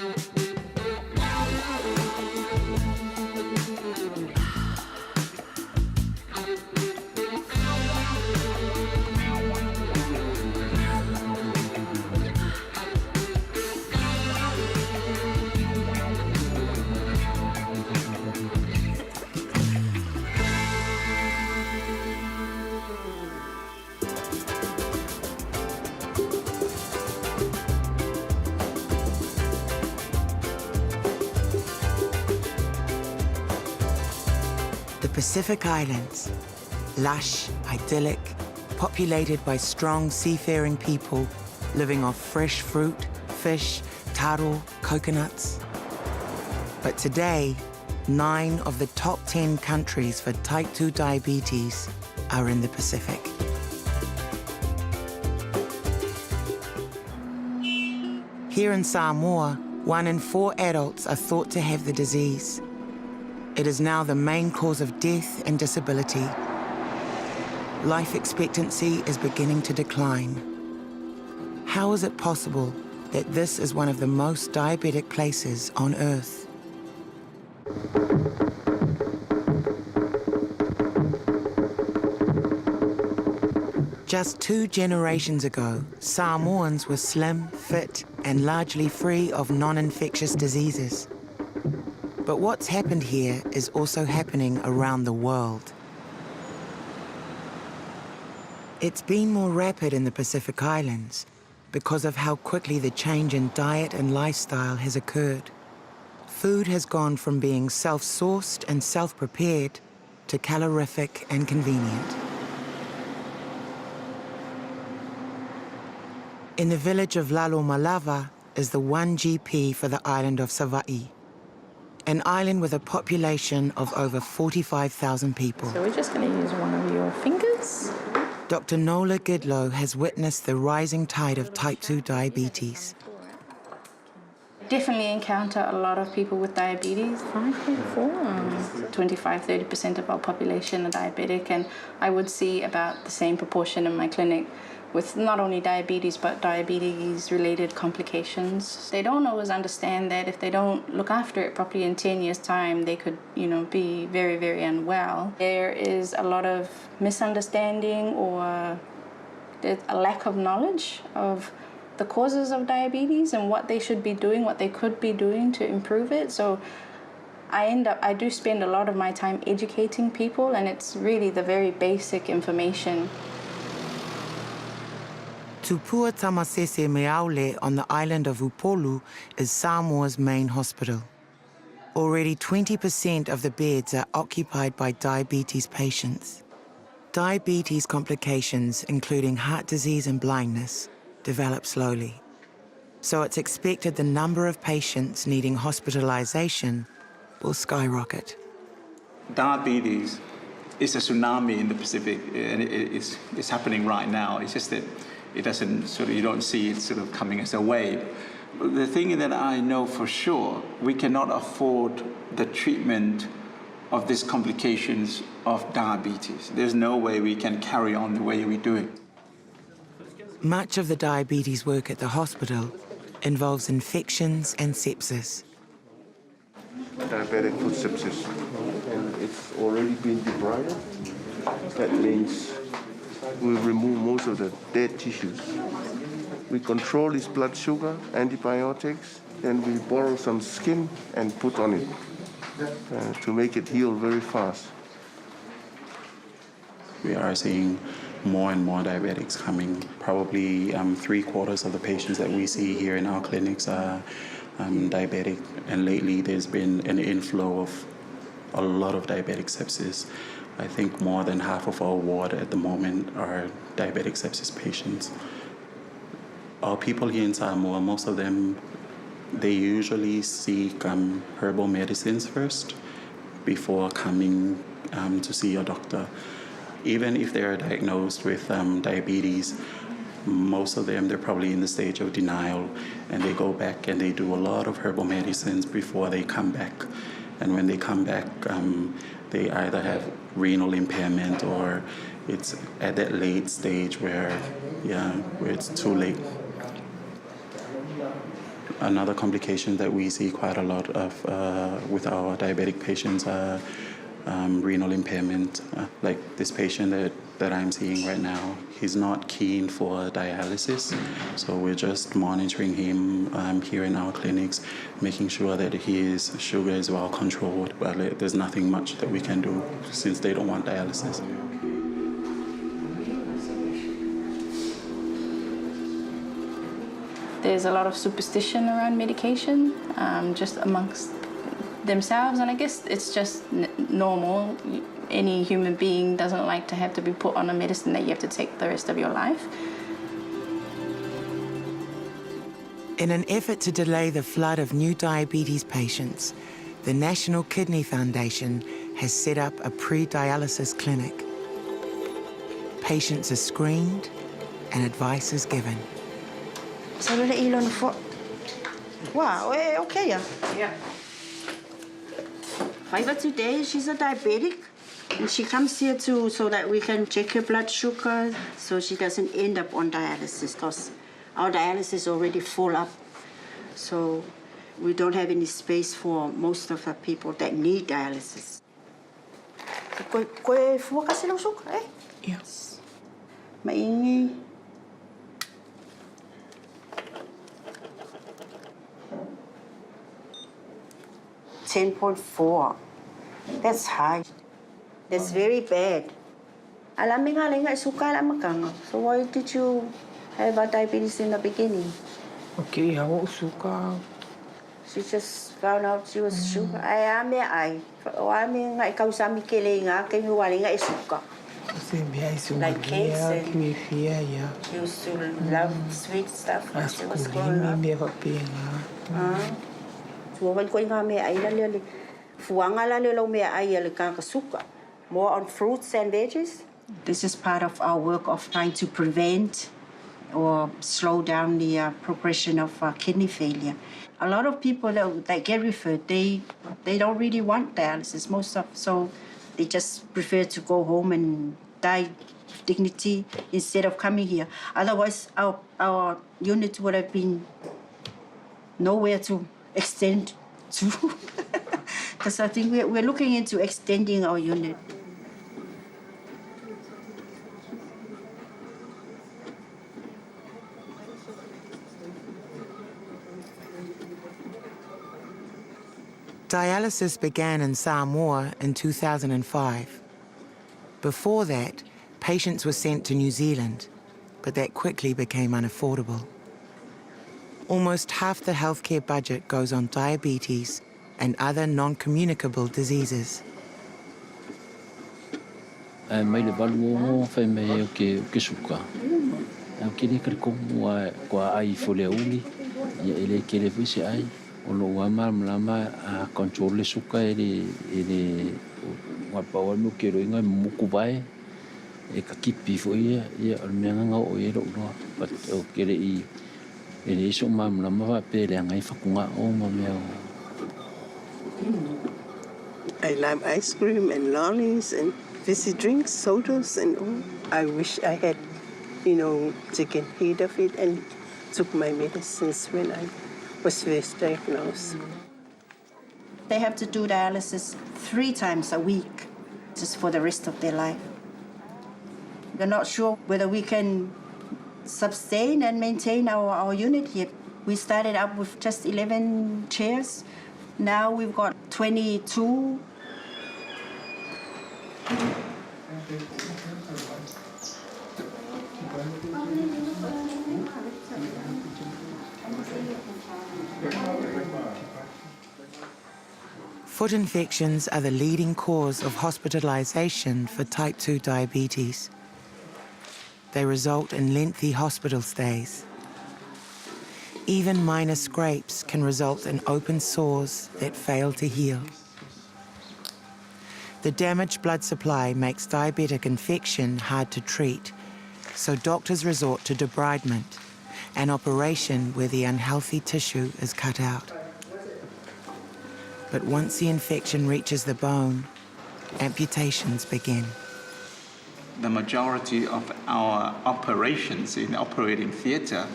The Pacific Islands, lush, idyllic, populated by strong seafaring people living off fresh fruit, fish, taro, coconuts. But today, 9 of the top 10 countries for type 2 diabetes are in the Pacific. Here in Samoa, 1 in 4 adults are thought to have the disease. It is now the main cause of death and disability. Life expectancy is beginning to decline. How is it possible that this is one of the most diabetic places on Earth? Just 2 generations ago, Samoans were slim, fit, and largely free of non-infectious diseases. But what's happened here is also happening around the world. It's been more rapid in the Pacific Islands because of how quickly the change in diet and lifestyle has occurred. Food has gone from being self-sourced and self-prepared to calorific and convenient. In the village of Lalomalava is the 1 GP for the island of Savaii, an island with a population of over 45,000 people. So we're just going to use one of your fingers. Dr. Nola Gidlow has witnessed the rising tide of type 2 diabetes. Definitely encounter a lot of people with diabetes. 5.4. 25–30% of our population are diabetic, and I would see about the same proportion in my clinic with not only diabetes, but diabetes-related complications. They don't always understand that if they don't look after it properly in 10 years' time, they could, be very, very unwell. There is a lot of misunderstanding or there's a lack of knowledge of the causes of diabetes and what they should be doing, what they could be doing to improve it. So I do spend a lot of my time educating people, and it's really the very basic information. Tupua Tamasese Meaule on the island of Upolu is Samoa's main hospital. Already 20% of the beds are occupied by diabetes patients. Diabetes complications, including heart disease and blindness, develop slowly. So it's expected the number of patients needing hospitalization will skyrocket. Diabetes is a tsunami in the Pacific, and it's happening right now. It's just that it doesn't you don't see it coming as a wave. The thing that I know for sure, we cannot afford the treatment of these complications of diabetes. There's no way we can carry on the way we do it. Much of the diabetes work at the hospital involves infections and sepsis. Diabetic foot sepsis, and it's already been debrided. That means we remove most of the dead tissues. We control his blood sugar, antibiotics, and we borrow some skin and put on it to make it heal very fast. We are seeing more and more diabetics coming. Probably 3/4 of the patients that we see here in our clinics are diabetic, and lately there's been an inflow of a lot of diabetic sepsis. I think more than half of our ward at the moment are diabetic sepsis patients. Our people here in Samoa, most of them, they usually seek herbal medicines first before coming to see a doctor. Even if they are diagnosed with diabetes, most of them, they're probably in the stage of denial, and they go back and they do a lot of herbal medicines before they come back. And when they come back, they either have renal impairment or it's at that late stage where it's too late. Another complication that we see quite a lot of with our diabetic patients are renal impairment. Like this patient that I'm seeing right now, he's not keen for dialysis, so we're just monitoring him here in our clinics, making sure that his sugar is well controlled, but there's nothing much that we can do since they don't want dialysis. There's a lot of superstition around medication, just amongst themselves, and I guess it's just normal. Any human being doesn't like to have to be put on a medicine that you have to take the rest of your life. In an effort to delay the flood of new diabetes patients, the National Kidney Foundation has set up a pre-dialysis clinic. Patients are screened and advice is given. So let Elon for. Wow, okay. Yeah. Fiber today, she's a diabetic. And she comes here so that we can check her blood sugar so she doesn't end up on dialysis because our dialysis is already full up. So we don't have any space for most of the people that need dialysis. Koe fua kasi lang suka, eh? Yes. Maingi. .4. That's high. That's very bad. Alam nga lang nga suka lang makanga. So why did you have a diabetes in the beginning? Okay, ako suka. She just found out she was sugar. Ay ame ay. Ame nga ikaw sa mi kele nga kay mi wali nga suka. Kasi biya suka. Like cakes and Kiwifia, yeah. she used to love sweet stuff when she was Askulin, growing up. biya kapinga. Suwan ko nga me ay lalili. Fuanga lalilo me ay ka suka. More on fruits and veggies. This is part of our work of trying to prevent or slow down the progression of kidney failure. A lot of people that get referred, they don't really want dialysis, so they just prefer to go home and die with dignity instead of coming here. Otherwise, our unit would have been nowhere to extend to. Because I think we're looking into extending our unit. Dialysis began in Samoa in 2005. Before that, patients were sent to New Zealand, but that quickly became unaffordable. Almost half the healthcare budget goes on diabetes and other non-communicable diseases. Mai le balu o fai mai o ke suka. Au ke le kriko kwa ai fole uli ya ele ke le visi ai o lo wa malama a control le suka ele wa pa mo ke ro inga muku vai e ka kipi fo ia o me nga o e ro no but o ke le I ele so malama va pe le ngai fa kunga o mo me o. I love ice cream and lollies and fizzy drinks, sodas and all. I wish I had, taken heed of it and took my medicines when I was first diagnosed. They have to do dialysis 3 times a week, just for the rest of their life. We're not sure whether we can sustain and maintain our unit here. We started up with just 11 chairs. Now we've got 22. Foot infections are the leading cause of hospitalization for type 2 diabetes. They result in lengthy hospital stays. Even minor scrapes can result in open sores that fail to heal. The damaged blood supply makes diabetic infection hard to treat, so doctors resort to debridement, an operation where the unhealthy tissue is cut out. But once the infection reaches the bone, amputations begin. The majority of our operations in the operating theatre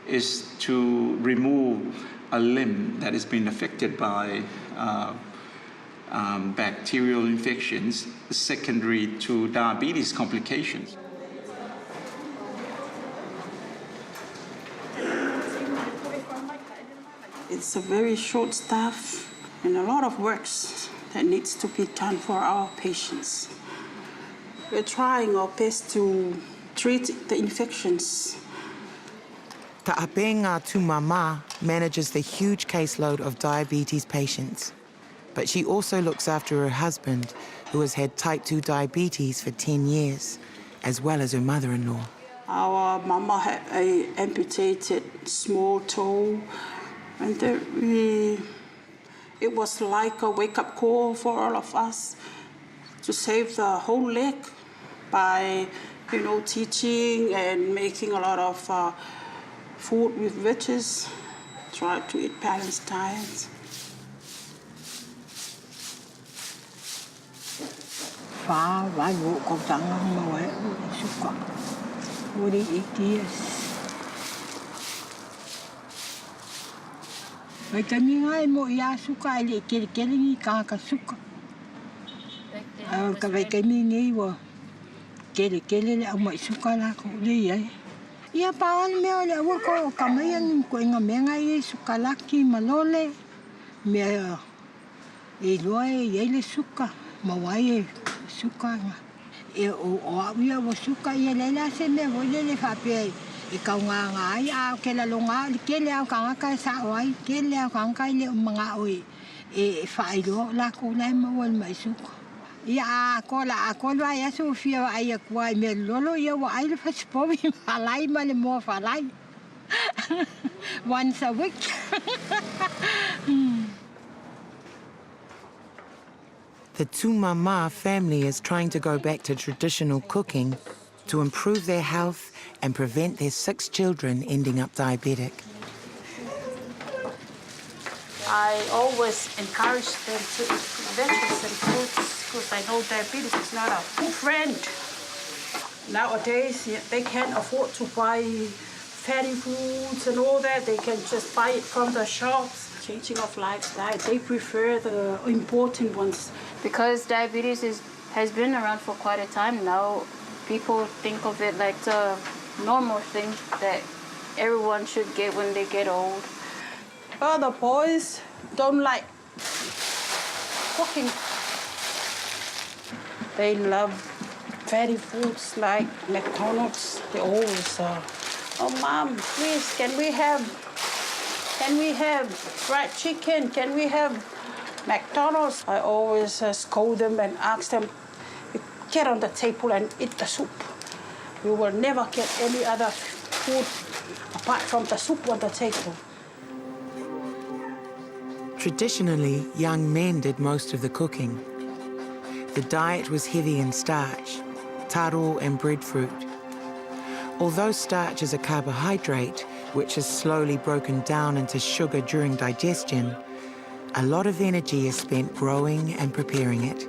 is to remove a limb that has been affected by bacterial infections secondary to diabetes complications. It's a very short staff and a lot of work that needs to be done for our patients. We're trying our best to treat the infections. Ta'apenga Tumama manages the huge caseload of diabetes patients. But she also looks after her husband, who has had type 2 diabetes for 10 years, as well as her mother-in-law. Our mama had an amputated small toe, and it was like a wake-up call for all of us to save the whole leg by, teaching and making a lot of food with veggies, try to eat balanced diets. Vai vụ con trắng mà vậy xúc cọ vô đi ít kia vậy cái như ngay mỗi ya xúc cái lại cái đi cả xúc cái vậy cái mình nghĩ vô cái lại ông mọi xúc cái là cũng đi vậy ya bao nhiêu là vô có cầm mấy anh quên ngầm mấy ngay xúc cái là khi mà lo lệ mẹ thì lo vậy là xúc cái mà vậy suka nga o ia wo suka ia lela se me wo le fa pe I ka nga ia ke la longa ke le ka ka sa oi ke le ka le mga oi fa ilo la ko la ma wo mai suka ia ko la ia so fia ai ko me lolo ia wo ai le fa spo mi falai ma le mo falai once a week. The Tumama family is trying to go back to traditional cooking to improve their health and prevent their 6 children ending up diabetic. I always encourage them to eat veggies and fruits because I know diabetes is not a friend. Nowadays, they can't afford to buy fatty foods and all that. They can just buy it from the shops. Changing of lifestyle, they prefer the important ones. Because diabetes has been around for quite a time now, people think of it like the normal thing that everyone should get when they get old. Well, the boys don't like cooking. They love fatty foods like McDonald's. They always, oh, Mom, please, can we have fried chicken? Can we have McDonald's? I always scold them and ask them, get on the table and eat the soup. We will never get any other food apart from the soup on the table. Traditionally, young men did most of the cooking. The diet was heavy in starch, taro and breadfruit. Although starch is a carbohydrate, which is slowly broken down into sugar during digestion, a lot of energy is spent growing and preparing it.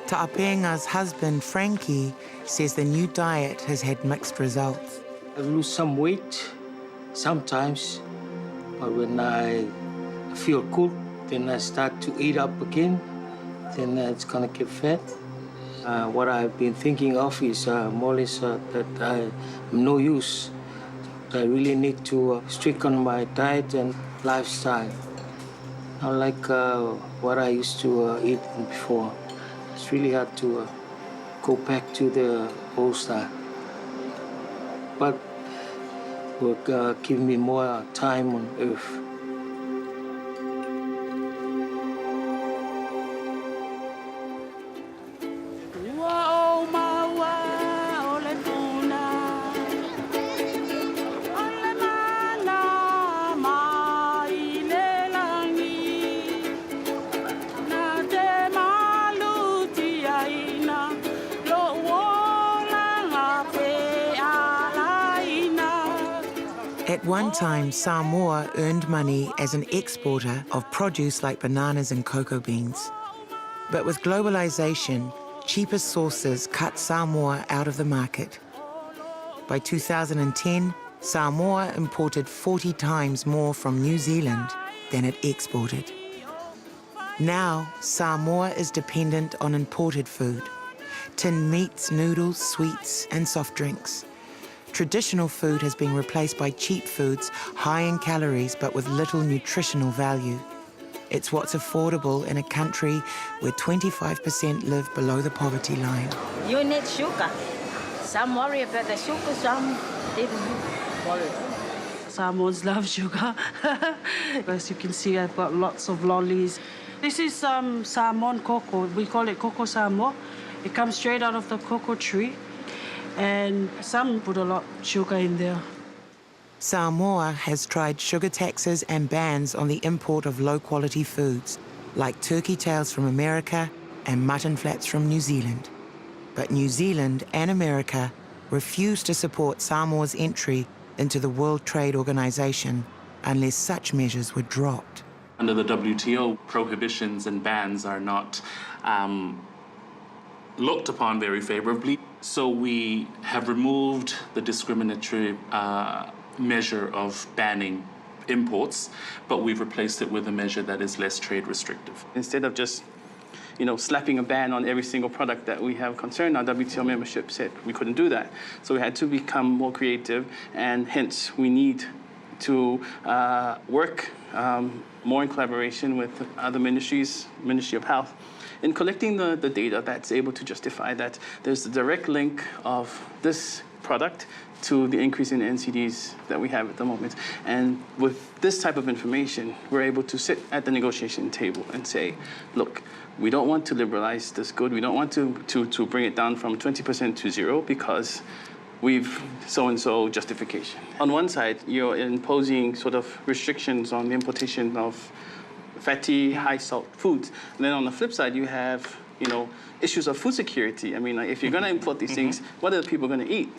Ta'apenga's husband, Frankie, says the new diet has had mixed results. I lose some weight sometimes, but when I feel good, then I start to eat up again, then it's gonna get fat. What I've been thinking of is more or less that I'm no use. I really need to stick on my diet and lifestyle. Not like what I used to eat before. It's really hard to go back to the old style. But will give me more time on earth. At one time, Samoa earned money as an exporter of produce like bananas and cocoa beans. But with globalization, cheaper sources cut Samoa out of the market. By 2010, Samoa imported 40 times more from New Zealand than it exported. Now, Samoa is dependent on imported food: tinned meats, noodles, sweets, and soft drinks. Traditional food has been replaced by cheap foods, high in calories but with little nutritional value. It's what's affordable in a country where 25% live below the poverty line. You need sugar. Some worry about the sugar, some didn't worry. Samoans love sugar. As you can see, I've got lots of lollies. This is Samoan cocoa. We call it cocoa Samoa. It comes straight out of the cocoa tree. And some put a lot of sugar in there. Samoa has tried sugar taxes and bans on the import of low-quality foods, like turkey tails from America and mutton flats from New Zealand. But New Zealand and America refuse to support Samoa's entry into the World Trade Organization unless such measures were dropped. Under the WTO, prohibitions and bans are not looked upon very favorably. So we have removed the discriminatory measure of banning imports, but we've replaced it with a measure that is less trade restrictive. Instead of just, slapping a ban on every single product that we have concern, our WTO membership said we couldn't do that. So we had to become more creative, and hence we need to work more in collaboration with other ministries, Ministry of Health, in collecting the data that's able to justify that there's a direct link of this product to the increase in NCDs that we have at the moment. And with this type of information, we're able to sit at the negotiation table and say, look, we don't want to liberalize this good. We don't want to bring it down from 20% to 0 because we've so-and-so justification. On one side, you're imposing sort of restrictions on the importation of fatty, high-salt foods. And then on the flip side, you have, issues of food security. I mean, like, if you're going to import these things, what are the people going to eat?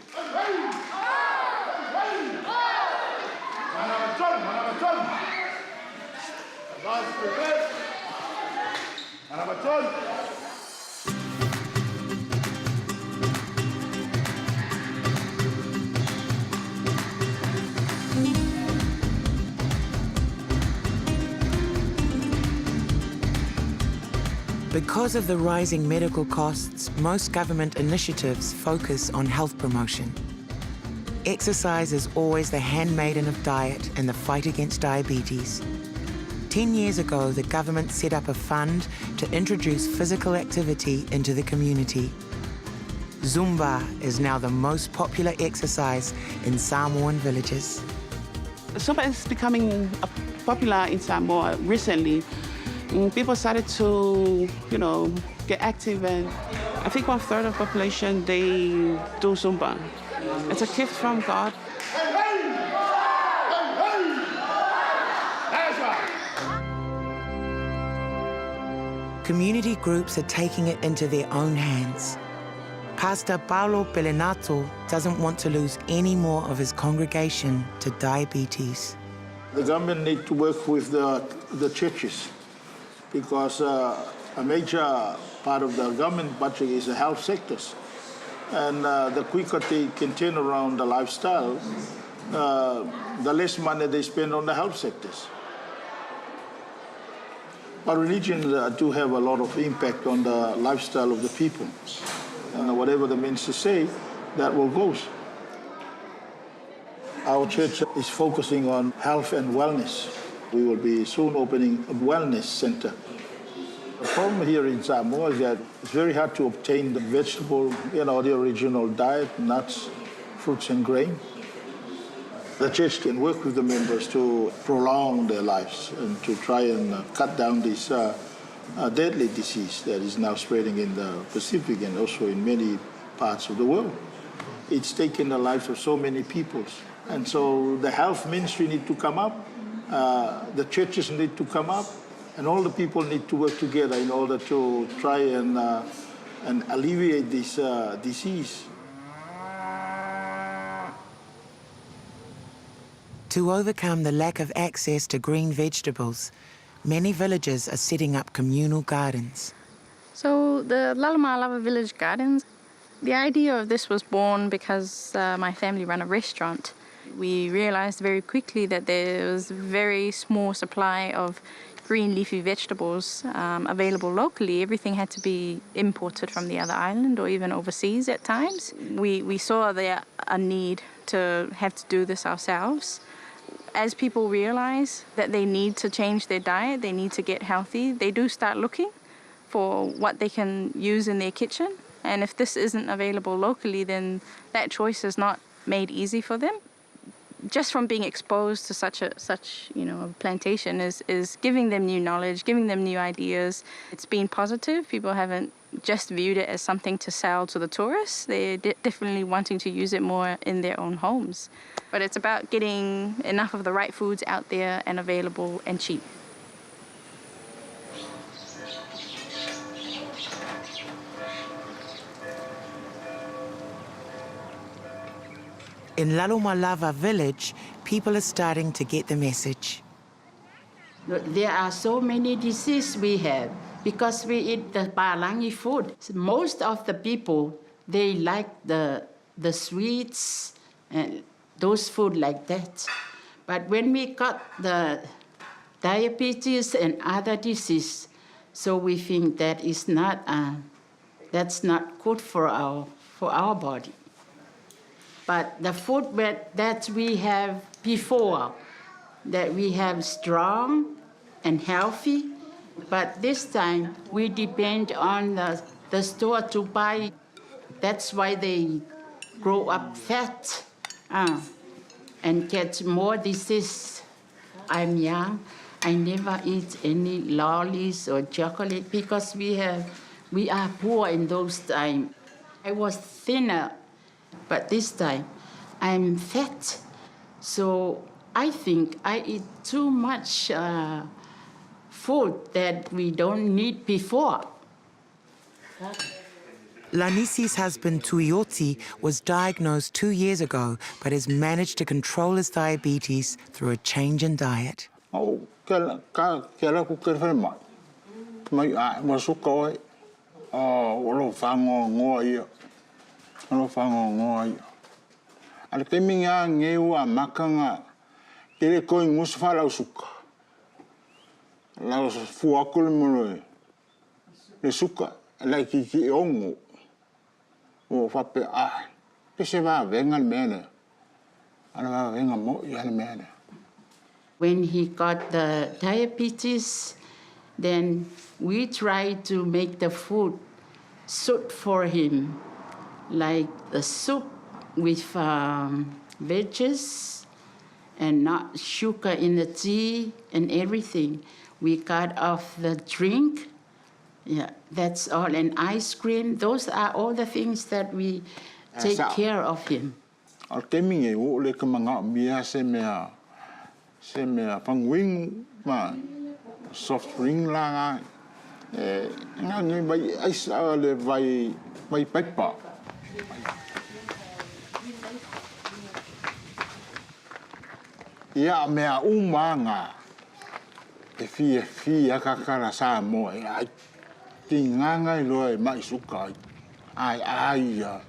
Because of the rising medical costs, most government initiatives focus on health promotion. Exercise is always the handmaiden of diet and the fight against diabetes. 10 years ago, the government set up a fund to introduce physical activity into the community. Zumba is now the most popular exercise in Samoan villages. Zumba is becoming popular in Samoa recently. People started to, get active, and I think 1/3 of the population, they do Zumba. It's a gift from God. Community groups are taking it into their own hands. Pastor Paulo Pelenato doesn't want to lose any more of his congregation to diabetes. The government needs to work with the churches, because a major part of the government budget is the health sectors. And the quicker they can turn around the lifestyle, the less money they spend on the health sectors. But religions do have a lot of impact on the lifestyle of the people. And whatever the ministers say, that will go. Our church is focusing on health and wellness. We will be soon opening a wellness center. The problem here in Samoa is that it's very hard to obtain the vegetable, the original diet, nuts, fruits and grain. The church can work with the members to prolong their lives and to try and cut down this deadly disease that is now spreading in the Pacific and also in many parts of the world. It's taken the lives of so many people. And so the health ministry need to come up, the churches need to come up, and all the people need to work together in order to try and alleviate this disease. To overcome the lack of access to green vegetables, many villages are setting up communal gardens. So the Lalamalava Village Gardens, the idea of this was born because my family run a restaurant. We realized very quickly that there was a very small supply of green leafy vegetables available locally. Everything had to be imported from the other island or even overseas at times. We saw there a need to have to do this ourselves. As people realize that they need to change their diet, they need to get healthy, they do start looking for what they can use in their kitchen. And if this isn't available locally, then that choice is not made easy for them. Just from being exposed to such a plantation is giving them new knowledge, giving them new ideas. It's been positive. People haven't just viewed it as something to sell to the tourists. They're definitely wanting to use it more in their own homes. But it's about getting enough of the right foods out there and available and cheap. In Lalomalava village, people are starting to get the message. There are so many diseases we have because we eat the palangi food. Most of the people, they like the sweets and those food like that. But when we got the diabetes and other disease, so we think that is not that's not good for our body. But the food that we have before, that we have strong and healthy, but this time we depend on the store to buy. That's why they grow up fat and get more disease. I'm young. I never eat any lollies or chocolate because we are poor in those times. I was thinner, but this time I'm fat. So I think I eat too much food that we don't need before. Lanisi's husband, Tuioti, was diagnosed 2 years ago, but has managed to control his diabetes through a change in diet. When he got the diabetes, then we tried to make the food suit for him, like the soup with veggies and not sugar in the tea and everything. We cut off the drink. Yeah, that's all. And ice cream, those are all the things that we take care of him. Soft drink la vai pepper. Ia mea umanga e fia kakara Samoa ai tinganga I loe mai suka ai ya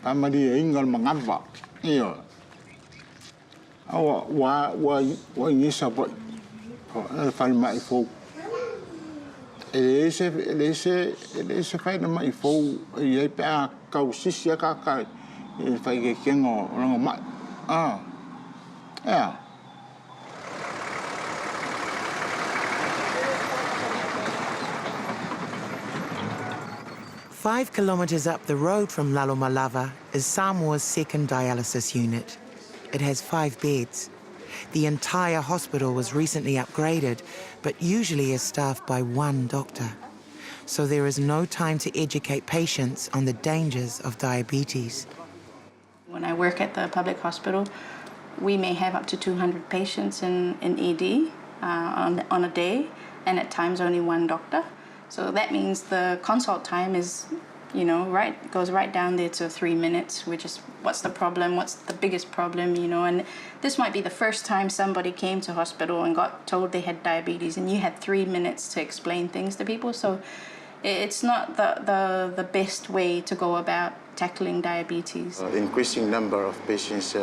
pamari ingal mangava io awa wa ngisa ba fal mai fo ese fai na mai fo e pa kausisia kaka e fai ke kengo rango mai yeah. 5 kilometers up the road from Lalomalava is Samoa's second dialysis unit. It has 5 beds. The entire hospital was recently upgraded, but usually is staffed by 1 doctor. So there is no time to educate patients on the dangers of diabetes. When I work at the public hospital, we may have up to 200 patients in ED on a day, and at times only 1 doctor. So that means the consult time is You know, goes right down there to 3 minutes, which is what's the problem, what's the biggest problem, you know. And this might be the first time somebody came to hospital and got told they had diabetes, and you had 3 minutes to explain things to people. So it's not the best way to go about tackling diabetes. Increasing number of patients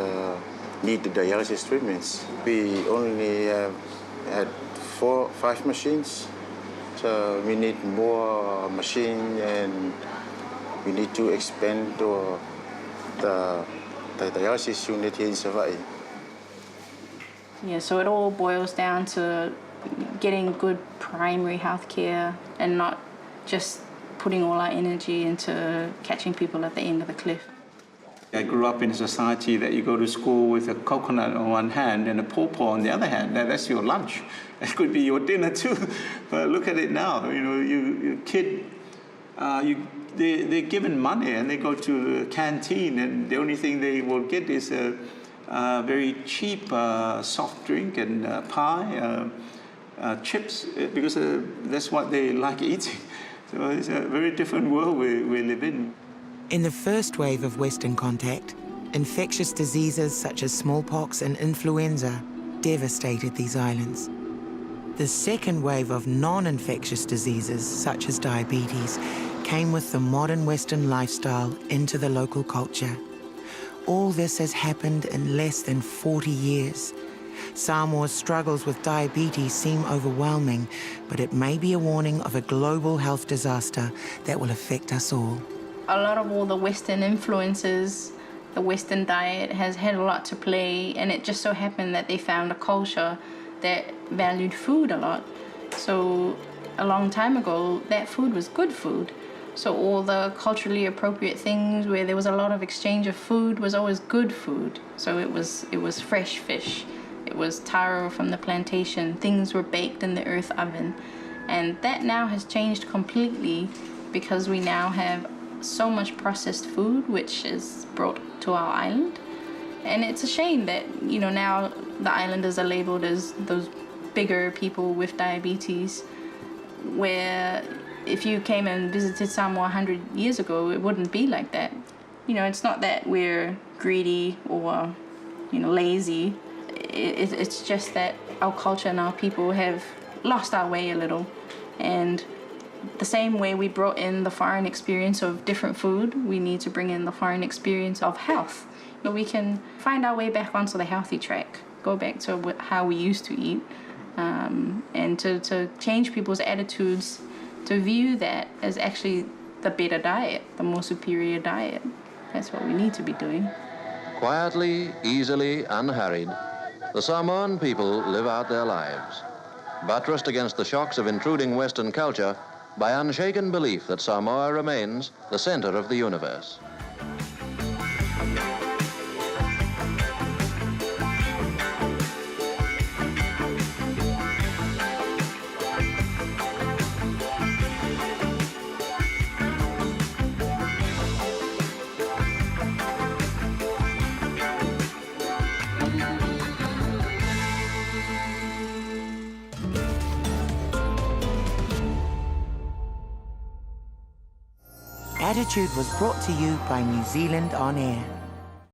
need the dialysis treatments. We only had 4 or 5 machines, so we need more machine, and we need to expand the dialysis unit here in Savai. Yeah, so it all boils down to getting good primary health care and not just putting all our energy into catching people at the end of the cliff. I grew up in a society that you go to school with a coconut on one hand and a pawpaw on the other hand. That's your lunch. It could be your dinner too. But look at it now. You know, your kid, they're given money and they go to the canteen, and the only thing they will get is a very cheap soft drink and pie, chips, because that's what they like eating. So it's a very different world we live in. In the first wave of Western contact, infectious diseases such as smallpox and influenza devastated these islands. The second wave of non-infectious diseases such as diabetes came with the modern Western lifestyle into the local culture. All this has happened in less than 40 years. Samoa's struggles with diabetes seem overwhelming, but it may be a warning of a global health disaster that will affect us all. A lot of all the Western influences, the Western diet has had a lot to play, and it just so happened that they found a culture that valued food a lot. So a long time ago, that food was good food. So all the culturally appropriate things where there was a lot of exchange of food was always good food. So it was fresh fish. It was taro from the plantation. Things were baked in the earth oven. And that now has changed completely because we now have so much processed food which is brought to our island. And it's a shame that, you know, now the islanders are labeled as those bigger people with diabetes, where if you came and visited Samoa 100 years ago, it wouldn't be like that. You know, it's not that we're greedy or, you know, lazy. It's just that our culture and our people have lost our way a little. And the same way we brought in the foreign experience of different food, we need to bring in the foreign experience of health. You know, we can find our way back onto the healthy track, go back to how we used to eat, and to change people's attitudes to view that as actually the better diet, the more superior diet. That's what we need to be doing. Quietly, easily, unhurried, the Samoan people live out their lives, buttressed against the shocks of intruding Western culture by unshaken belief that Samoa remains the center of the universe. Attitude was brought to you by New Zealand On Air.